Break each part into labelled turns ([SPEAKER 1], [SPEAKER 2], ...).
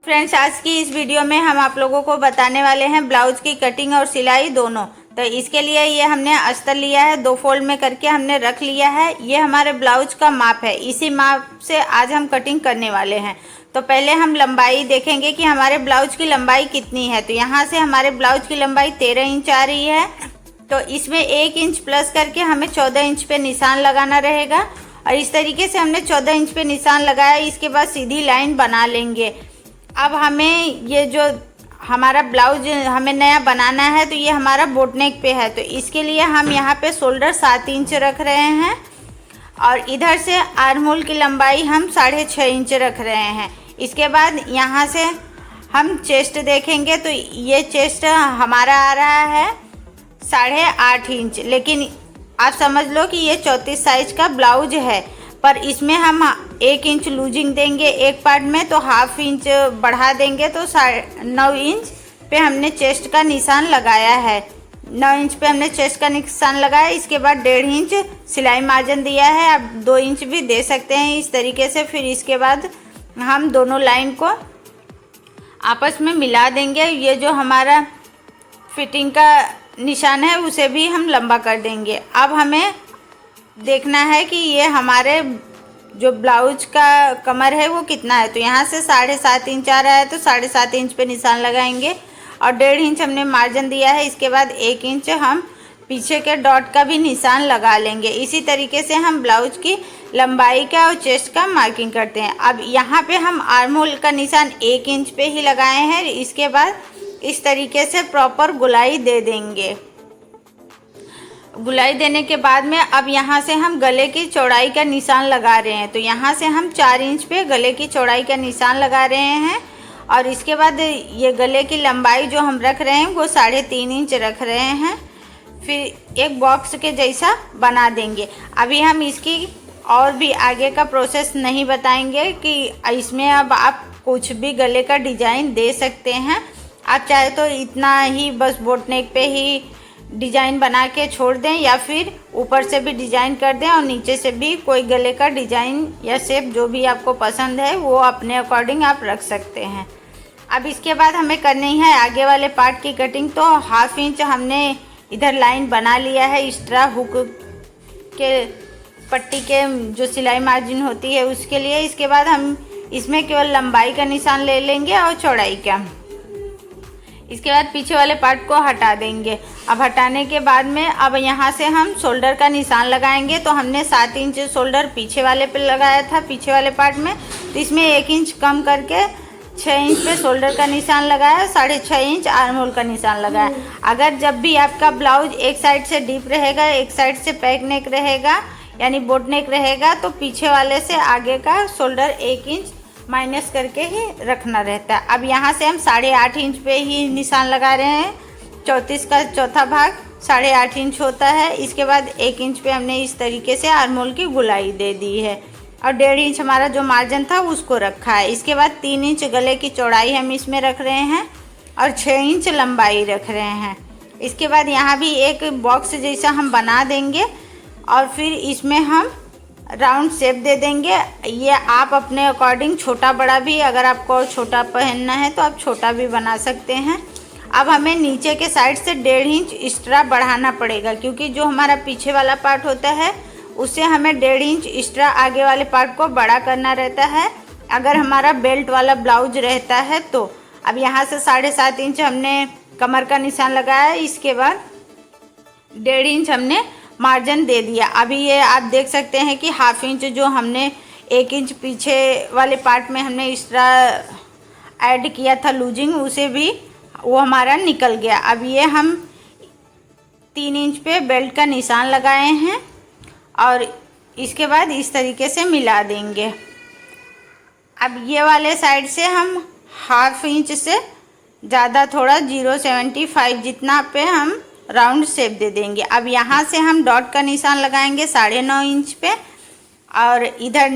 [SPEAKER 1] Friends, आज की इस वीडियो में हम आप लोगों को बताने वाले हैं ब्लाउज की कटिंग और सिलाई दोनों। तो इसके लिए ये हमने अस्तर लिया है, 2 फोल्ड में करके हमने रख लिया है। ये हमारे ब्लाउज का माप है, इसी माप से आज हम कटिंग करने वाले हैं। तो पहले हम लंबाई देखेंगे कि हमारे ब्लाउज की लंबाई कितनी है। तो यहाँ से हमारे ब्लाउज की लंबाई 13 इंच आ रही है। तो इसमें 1 इंच प्लस करके हमें 14 इंच पे निशान लगाना रहेगा। और इस तरीके से हमने 14 इंच पे निशान लगाया। इसके बाद सीधी लाइन बना लेंगे। अब हमें ये जो हमारा ब्लाउज हमें नया बनाना है, तो ये हमारा बोट नेक पे है। तो इसके लिए हम यहाँ पे शोल्डर 7 इंच रख रहे हैं और इधर से आर्म होल की लंबाई हम 6.5 इंच रख रहे हैं। इसके बाद यहाँ से हम चेस्ट देखेंगे, तो ये चेस्ट हमारा आ रहा है 8.5 इंच। लेकिन आप समझ लो कि ये 34 साइज का ब्लाउज है, पर इसमें हम 1 इंच लूजिंग देंगे एक पार्ट में, तो 1/2 इंच बढ़ा देंगे। तो 9 इंच पे हमने चेस्ट का निशान लगाया है। 9 इंच पे हमने चेस्ट का निशान लगाया। इसके बाद 1.5 इंच सिलाई मार्जिन दिया है। आप 2 इंच भी दे सकते हैं इस तरीके से। फिर इसके बाद हम दोनों लाइन को आपस में मिला देंगे। ये जो हमारा फिटिंग का निशान है उसे भी हम लंबा कर देंगे। अब हमें देखना है कि ये हमारे जो ब्लाउज का कमर है वो कितना है। तो यहाँ से 7.5 इंच आ रहा है, तो 7.5 इंच पे निशान लगाएंगे और 1.5 इंच हमने मार्जिन दिया है। इसके बाद 1 इंच हम पीछे के डॉट का भी निशान लगा लेंगे। इसी तरीके से हम ब्लाउज की लंबाई का और चेस्ट का मार्किंग करते हैं। अब यहाँ पे हम आर्म होल का निशान 1 इंच पे ही लगाए हैं। इसके बाद इस तरीके से प्रॉपर गुलाई दे देंगे। गुलाई देने के बाद में अब यहाँ से हम गले की चौड़ाई का निशान लगा रहे हैं। तो यहाँ से हम 4 इंच पे गले की चौड़ाई का निशान लगा रहे हैं। और इसके बाद ये गले की लंबाई जो हम रख रहे हैं वो 3.5 इंच रख रहे हैं। फिर एक बॉक्स के जैसा बना देंगे। अभी हम इसकी और भी आगे का प्रोसेस नहीं बताएंगे कि इसमें अब आप कुछ भी गले का डिज़ाइन दे सकते हैं। आप चाहे तो इतना ही बस बोट नेक पे ही डिज़ाइन बना के छोड़ दें, या फिर ऊपर से भी डिज़ाइन कर दें और नीचे से भी कोई गले का डिज़ाइन या शेप जो भी आपको पसंद है वो अपने अकॉर्डिंग आप रख सकते हैं। अब इसके बाद हमें करनी है आगे वाले पार्ट की कटिंग। तो 1/2 इंच हमने इधर लाइन बना लिया है एक्स्ट्रा हुक के पट्टी के जो सिलाई मार्जिन होती है उसके लिए। इसके बाद हम इसमें केवल लंबाई का निशान ले लेंगे और चौड़ाई का। इसके बाद पीछे वाले पार्ट को हटा देंगे। अब हटाने के बाद में अब यहाँ से हम शोल्डर का निशान लगाएंगे। तो हमने 7 इंच शोल्डर पीछे वाले पे लगाया था, पीछे वाले पार्ट में। तो इसमें 1 इंच कम करके 6 इंच पे शोल्डर का निशान लगाया, 6.5 इंच आर्म होल का निशान लगाया। अगर जब भी आपका ब्लाउज एक साइड से डीप रहेगा, एक साइड से पैक नेक रहेगा यानी बोट नेक रहेगा, तो पीछे वाले से आगे का शोल्डर 1 इंच माइनस करके ही रखना रहता है। अब यहाँ से हम 8.5 इंच पे ही निशान लगा रहे हैं। 34 का चौथा भाग 8.5 इंच होता है। इसके बाद 1 इंच पे हमने इस तरीके से आर्म होल की गुलाई दे दी है और 1.5 इंच हमारा जो मार्जिन था उसको रखा है। इसके बाद 3 इंच गले की चौड़ाई हम इसमें रख रहे हैं और 6 इंच लंबाई रख रहे हैं। इसके बाद यहाँ भी एक बॉक्स जैसा हम बना देंगे और फिर इसमें हम राउंड शेप दे देंगे। ये आप अपने अकॉर्डिंग छोटा बड़ा भी, अगर आपको छोटा पहनना है तो आप छोटा भी बना सकते हैं। अब हमें नीचे के साइड से 1.5 इंच एक्स्ट्रा बढ़ाना पड़ेगा, क्योंकि जो हमारा पीछे वाला पार्ट होता है उससे हमें 1.5 इंच एक्स्ट्रा आगे वाले पार्ट को बड़ा करना रहता है अगर हमारा बेल्ट वाला ब्लाउज रहता है तो। अब यहाँ से 7.5 इंच हमने कमर का निशान लगाया। इसके बाद 1.5 इंच हमने मार्जिन दे दिया। अभी ये आप देख सकते हैं कि 1/2 इंच जो हमने 1 इंच पीछे वाले पार्ट में हमने एक्स्ट्रा ऐड किया था लूजिंग, उसे भी वो हमारा निकल गया। अब ये हम 3 इंच पे बेल्ट का निशान लगाए हैं और इसके बाद इस तरीके से मिला देंगे। अब ये वाले साइड से हम 1/2 इंच से ज़्यादा थोड़ा 0.75 जितना पे हम राउंड शेप दे देंगे। अब यहाँ से हम डॉट का निशान लगाएंगे 9.5 इंच पे और इधर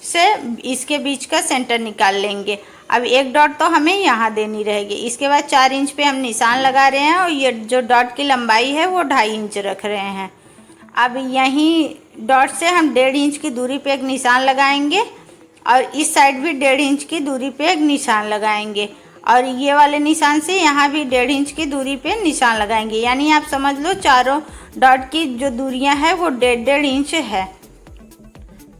[SPEAKER 1] से इसके बीच का सेंटर निकाल लेंगे। अब एक डॉट तो हमें यहाँ देनी रहेगी। इसके बाद 4 इंच पे हम निशान लगा रहे हैं और ये जो डॉट की लंबाई है वो 2.5 इंच रख रहे हैं। अब यहीं डॉट से हम 1.5 इंच की दूरी पे एक निशान लगाएंगे और इस साइड भी 1.5 इंच की दूरी पे एक निशान लगाएंगे और ये वाले निशान से यहाँ भी 1.5 इंच की दूरी पे निशान लगाएंगे। यानी आप समझ लो चारों डॉट की जो दूरियां है वो 1.5 इंच है।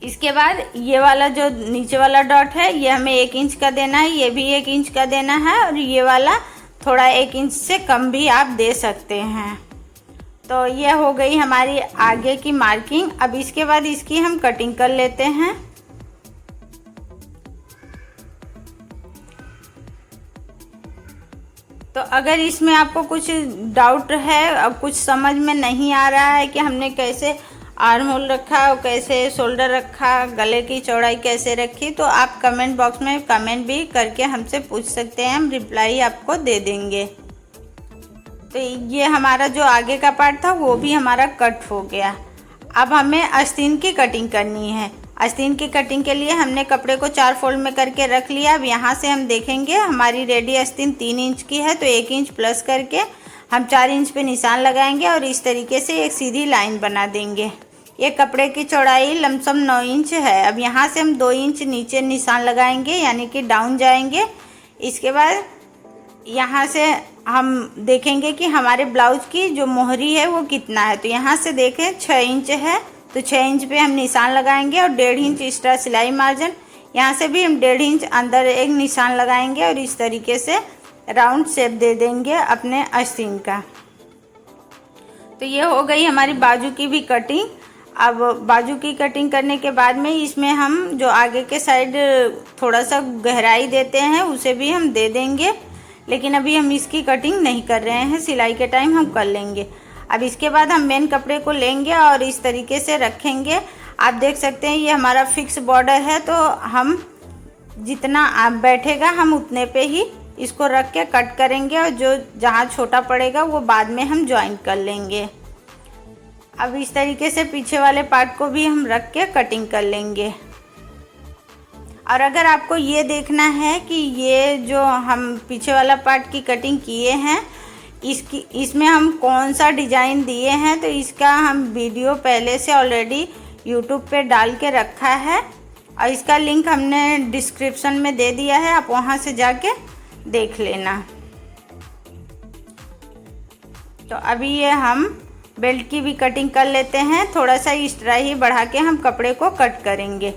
[SPEAKER 1] इसके बाद ये वाला जो नीचे वाला डॉट है ये हमें 1 इंच का देना है, ये भी 1 इंच का देना है और ये वाला थोड़ा 1 इंच से कम भी आप दे सकते हैं। तो ये हो गई हमारी आगे की मार्किंग। अब इसके बाद इसकी हम कटिंग कर लेते हैं। तो अगर इसमें आपको कुछ डाउट है, अब कुछ समझ में नहीं आ रहा है कि हमने कैसे आर्म होल रखा और कैसे शोल्डर रखा, गले की चौड़ाई कैसे रखी, तो आप कमेंट बॉक्स में कमेंट भी करके हमसे पूछ सकते हैं, हम रिप्लाई आपको दे देंगे। तो ये हमारा जो आगे का पार्ट था वो भी हमारा कट हो गया। अब हमें आस्तीन की कटिंग करनी है। आस्तीन की कटिंग के लिए हमने कपड़े को 4 फोल्ड में करके रख लिया। अब यहाँ से हम देखेंगे हमारी रेडी आस्तीन 3 इंच की है, तो 1 इंच प्लस करके हम 4 इंच पे निशान लगाएंगे और इस तरीके से एक सीधी लाइन बना देंगे। ये कपड़े की चौड़ाई लमसम 9 इंच है। अब यहाँ से हम 2 इंच नीचे निशान लगाएंगे यानी कि डाउन जाएंगे। इसके बाद यहाँ से हम देखेंगे कि हमारे ब्लाउज की जो मोहरी है वो कितना है। तो यहाँ से देखें 6 इंच है, तो 6 इंच पे हम निशान लगाएंगे और 1.5 इंच एक्स्ट्रा सिलाई मार्जिन। यहाँ से भी हम 1.5 इंच अंदर एक निशान लगाएंगे और इस तरीके से राउंड शेप दे देंगे अपने आस्तीन का। तो ये हो गई हमारी बाजू की भी कटिंग। अब बाजू की कटिंग करने के बाद में इसमें हम जो आगे के साइड थोड़ा सा गहराई देते हैं उसे भी हम दे देंगे, लेकिन अभी हम इसकी कटिंग नहीं कर रहे हैं, सिलाई के टाइम हम कर लेंगे। अब इसके बाद हम मेन कपड़े को लेंगे और इस तरीके से रखेंगे। आप देख सकते हैं ये हमारा फिक्स बॉर्डर है, तो हम जितना आप बैठेगा हम उतने पे ही इसको रख के कट करेंगे और जो जहाँ छोटा पड़ेगा वो बाद में हम ज्वाइन कर लेंगे। अब इस तरीके से पीछे वाले पार्ट को भी हम रख के कटिंग कर लेंगे। और अगर आपको ये देखना है कि ये जो हम पीछे वाला पार्ट की कटिंग किए हैं इसमें हम कौन सा डिज़ाइन दिए हैं, तो इसका हम वीडियो पहले से ऑलरेडी यूट्यूब पे डाल के रखा है और इसका लिंक हमने डिस्क्रिप्शन में दे दिया है, आप वहाँ से जाके देख लेना। तो अभी ये हम बेल्ट की भी कटिंग कर लेते हैं। थोड़ा सा एक्स्ट्रा ही बढ़ा के हम कपड़े को कट करेंगे।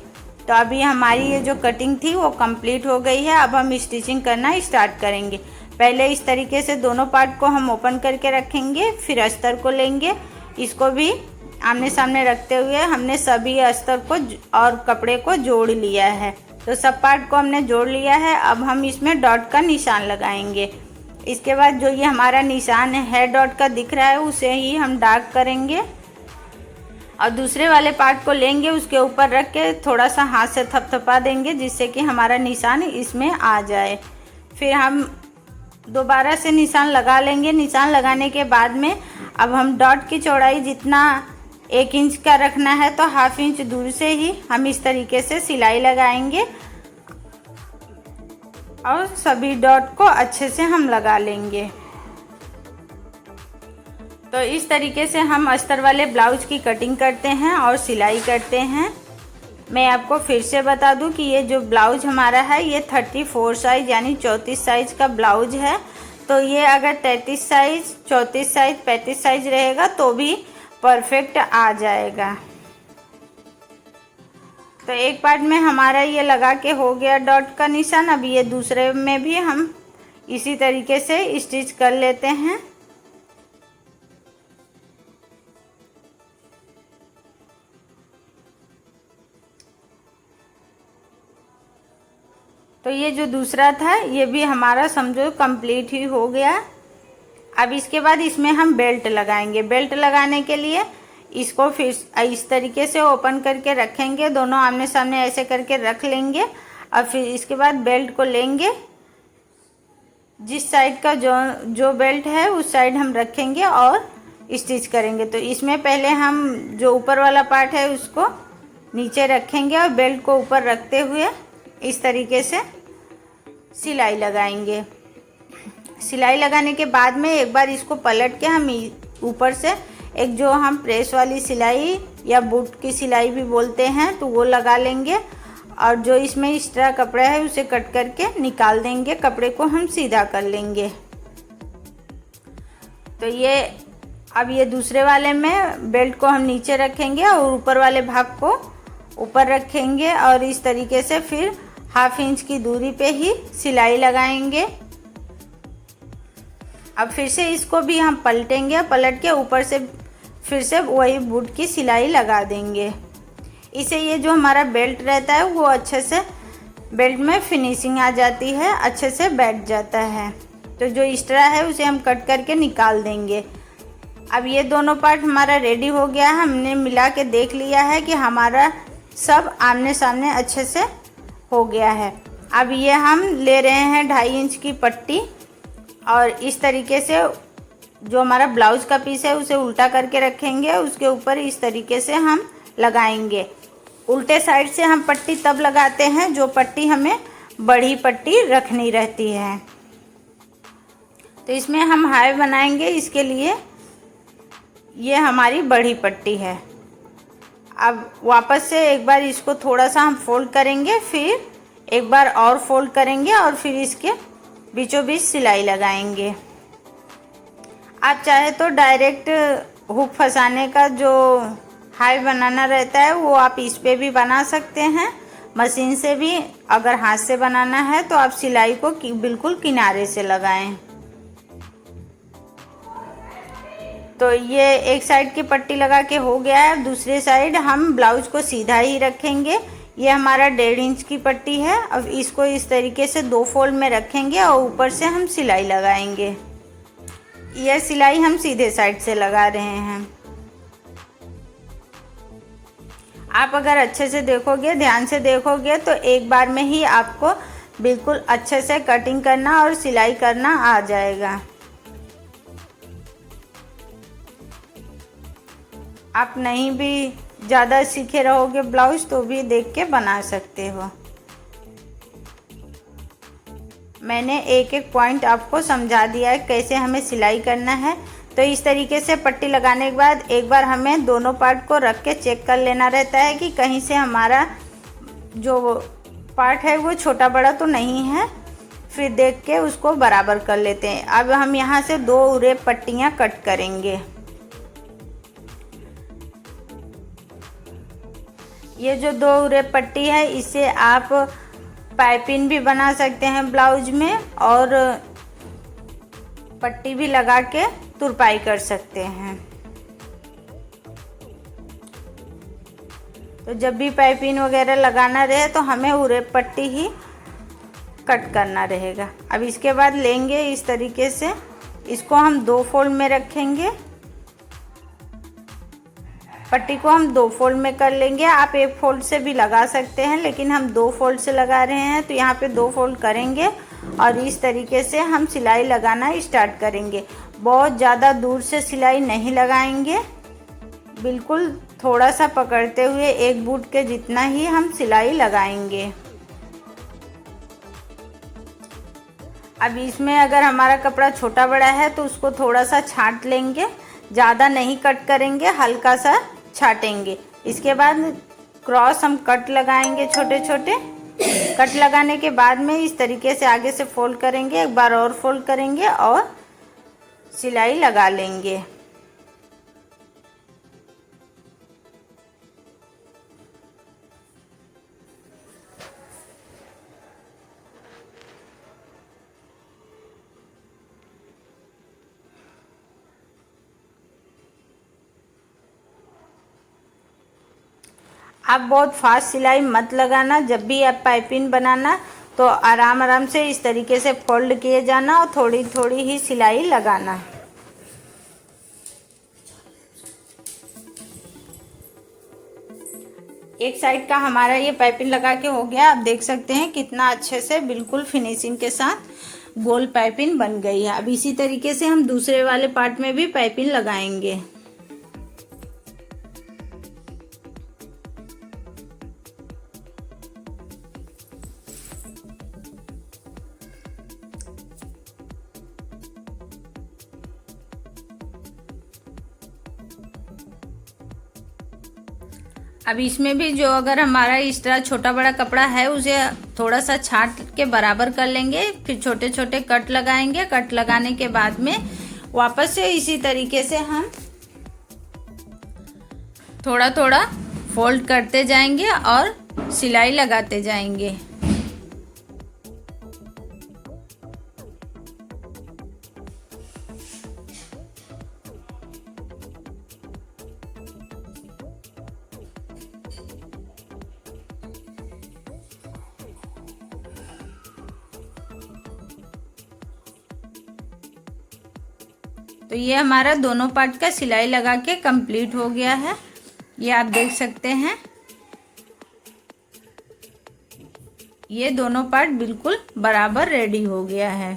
[SPEAKER 1] तो अभी हमारी ये जो कटिंग थी वो कंप्लीट हो गई है। अब हम स्टिचिंग करना स्टार्ट करेंगे। पहले इस तरीके से दोनों पार्ट को हम ओपन करके रखेंगे, फिर अस्तर को लेंगे, इसको भी आमने सामने रखते हुए हमने सभी अस्तर को और कपड़े को जोड़ लिया है। तो सब पार्ट को हमने जोड़ लिया है। अब हम इसमें डॉट का निशान लगाएंगे। इसके बाद जो ये हमारा निशान है डॉट का दिख रहा है उसे ही हम डार्क करेंगे और दूसरे वाले पार्ट को लेंगे, उसके ऊपर रख के थोड़ा सा हाथ से थपथपा देंगे जिससे कि हमारा निशान इसमें आ जाए। फिर हम दोबारा से निशान लगा लेंगे। निशान लगाने के बाद में अब हम डॉट की चौड़ाई जितना 1 इंच का रखना है तो 1/2 इंच दूर से ही हम इस तरीके से सिलाई लगाएंगे और सभी डॉट को अच्छे से हम लगा लेंगे। तो इस तरीके से हम अस्तर वाले ब्लाउज की कटिंग करते हैं और सिलाई करते हैं। मैं आपको फिर से बता दूं कि ये जो ब्लाउज हमारा है ये 34 साइज यानी 34 साइज का ब्लाउज है। तो ये अगर 33 साइज, 34 साइज, 35 साइज रहेगा तो भी परफेक्ट आ जाएगा। तो एक पार्ट में हमारा ये लगा के हो गया डॉट का निशान। अब ये दूसरे में भी हम इसी तरीके से स्टिच कर लेते हैं। तो ये जो दूसरा था ये भी हमारा समझो कंप्लीट ही हो गया। अब इसके बाद इसमें हम बेल्ट लगाएंगे। बेल्ट लगाने के लिए इसको फिर इस तरीके से ओपन करके रखेंगे, दोनों आमने सामने ऐसे करके रख लेंगे और फिर इसके बाद बेल्ट को लेंगे। जिस साइड का जो बेल्ट है उस साइड हम रखेंगे और स्टिच करेंगे। तो इसमें पहले हम जो ऊपर वाला पार्ट है उसको नीचे रखेंगे और बेल्ट को ऊपर रखते हुए इस तरीके से सिलाई लगाएंगे। सिलाई लगाने के बाद में एक बार इसको पलट के हम ऊपर से एक जो हम प्रेस वाली सिलाई या बूट की सिलाई भी बोलते हैं तो वो लगा लेंगे और जो इसमें एक्स्ट्रा कपड़ा है उसे कट करके निकाल देंगे, कपड़े को हम सीधा कर लेंगे। तो ये अब ये दूसरे वाले में बेल्ट को हम नीचे रखेंगे और ऊपर वाले भाग को ऊपर रखेंगे और इस तरीके से फिर 1/2 इंच की दूरी पे ही सिलाई लगाएंगे। अब फिर से इसको भी हम पलटेंगे, पलट के ऊपर से फिर से वही बूट की सिलाई लगा देंगे। इसे ये जो हमारा बेल्ट रहता है वो अच्छे से बेल्ट में फिनिशिंग आ जाती है, अच्छे से बैठ जाता है। तो जो एक्स्ट्रा है उसे हम कट करके निकाल देंगे। अब ये दोनों पार्ट हमारा रेडी हो गया है, हमने मिला के देख लिया है कि हमारा सब आमने सामने अच्छे से हो गया है। अब ये हम ले रहे हैं 2.5 इंच की पट्टी और इस तरीके से जो हमारा ब्लाउज का पीस है उसे उल्टा करके रखेंगे, उसके ऊपर इस तरीके से हम लगाएंगे। उल्टे साइड से हम पट्टी तब लगाते हैं जो पट्टी हमें बड़ी पट्टी रखनी रहती है। तो इसमें हम हाई बनाएंगे, इसके लिए ये हमारी बड़ी पट्टी है। अब वापस से एक बार इसको थोड़ा सा हम फोल्ड करेंगे, फिर एक बार और फोल्ड करेंगे और फिर इसके बीचों बीच सिलाई लगाएंगे। आप चाहे तो डायरेक्ट हुक फंसाने का जो हाई बनाना रहता है वो आप इस पे भी बना सकते हैं, मशीन से भी। अगर हाथ से बनाना है तो आप सिलाई को बिल्कुल किनारे से लगाएं। तो ये एक साइड की पट्टी लगा के हो गया है। दूसरी साइड हम ब्लाउज को सीधा ही रखेंगे। ये हमारा 1.5 इंच की पट्टी है। अब इसको इस तरीके से 2 फोल्ड में रखेंगे और ऊपर से हम सिलाई लगाएंगे। यह सिलाई हम सीधे साइड से लगा रहे हैं। आप अगर अच्छे से देखोगे, ध्यान से देखोगे तो एक बार में ही आपको बिल्कुल अच्छे से कटिंग करना और सिलाई करना आ जाएगा। आप नहीं भी ज़्यादा सीखे रहोगे ब्लाउज तो भी देख के बना सकते हो। मैंने एक एक पॉइंट आपको समझा दिया है कैसे हमें सिलाई करना है। तो इस तरीके से पट्टी लगाने के बाद एक बार हमें दोनों पार्ट को रख के चेक कर लेना रहता है कि कहीं से हमारा जो पार्ट है वो छोटा बड़ा तो नहीं है। फिर देख के उसको बराबर कर लेते हैं। अब हम यहाँ से 2 उरे पट्टियाँ कट करेंगे। ये जो 2 उरे पट्टी है इससे आप पाइपिंग भी बना सकते हैं ब्लाउज में और पट्टी भी लगा के तुरपाई कर सकते हैं। तो जब भी पाइपिंग वगैरह लगाना रहे तो हमें उरे पट्टी ही कट करना रहेगा। अब इसके बाद लेंगे इस तरीके से, इसको हम 2 फोल्ड में रखेंगे। पट्टी को हम 2 फोल्ड में कर लेंगे। आप 1 फोल्ड से भी लगा सकते हैं, लेकिन हम 2 फोल्ड से लगा रहे हैं तो यहाँ पे 2 फोल्ड करेंगे और इस तरीके से हम सिलाई लगाना स्टार्ट करेंगे। बहुत ज़्यादा दूर से सिलाई नहीं लगाएंगे, बिल्कुल थोड़ा सा पकड़ते हुए एक बूट के जितना ही हम सिलाई लगाएंगे। अब इसमें अगर हमारा कपड़ा छोटा बड़ा है तो उसको थोड़ा सा छांट लेंगे, ज़्यादा नहीं कट करेंगे, हल्का सा छाटेंगे। इसके बाद क्रॉस हम कट लगाएंगे, छोटे छोटे कट लगाने के बाद में इस तरीके से आगे से फोल्ड करेंगे, एक बार और फोल्ड करेंगे और सिलाई लगा लेंगे। आप बहुत फास्ट सिलाई मत लगाना। जब भी आप पाइपिंग बनाना तो आराम आराम से इस तरीके से फोल्ड किए जाना और थोड़ी थोड़ी ही सिलाई लगाना। एक साइड का हमारा ये पाइपिंग लगा के हो गया। आप देख सकते हैं कितना अच्छे से बिल्कुल फिनिशिंग के साथ गोल पाइपिंग बन गई है। अब इसी तरीके से हम दूसरे वाले पार्ट में भी पाइपिंग लगाएंगे। अब इसमें भी जो अगर हमारा इस तरह छोटा बड़ा कपड़ा है उसे थोड़ा सा छांट के बराबर कर लेंगे, फिर छोटे छोटे कट लगाएंगे। कट लगाने के बाद में वापस से इसी तरीके से हम थोड़ा थोड़ा फोल्ड करते जाएंगे और सिलाई लगाते जाएंगे। तो ये हमारा दोनों पार्ट का सिलाई लगा के कंप्लीट हो गया है, ये आप देख सकते हैं। ये दोनों पार्ट बिल्कुल बराबर रेडी हो गया है।